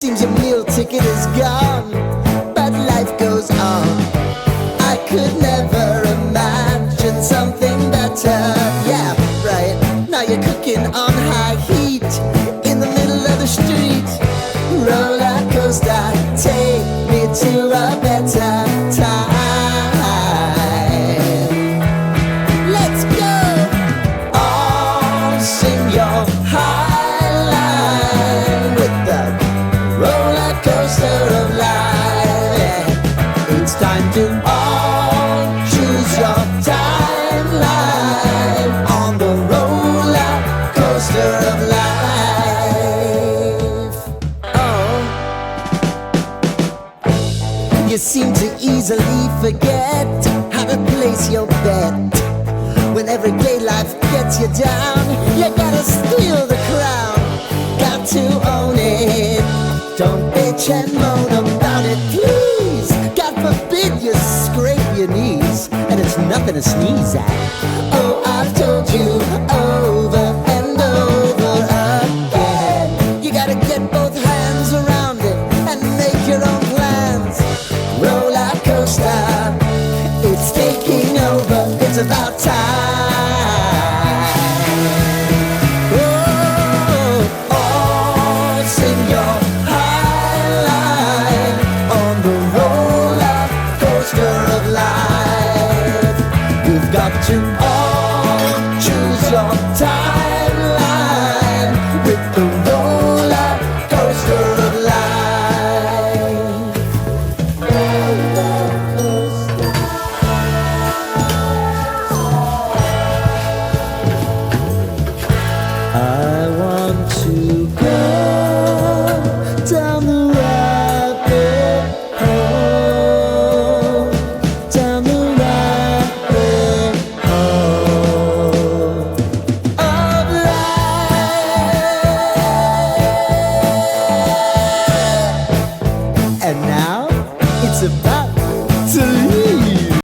Seems your meal ticket is gone, but life goes on. I could never imagine something better. Yeah, right. Now you're cooking on high heat in the middle of the street. Roller coaster, take me to a better time. Let's go. All sing your high line with the roller coaster of life. Yeah. It's time to all choose your timeline on the roller coaster of life. Oh, you seem to easily forget how to place your bet. When everyday life gets you down, you gotta steal the crown. Got to own it. Don't bitch and moan about it, please. God forbid you scrape your knees, and it's nothing to sneeze at. Oh, I've told you.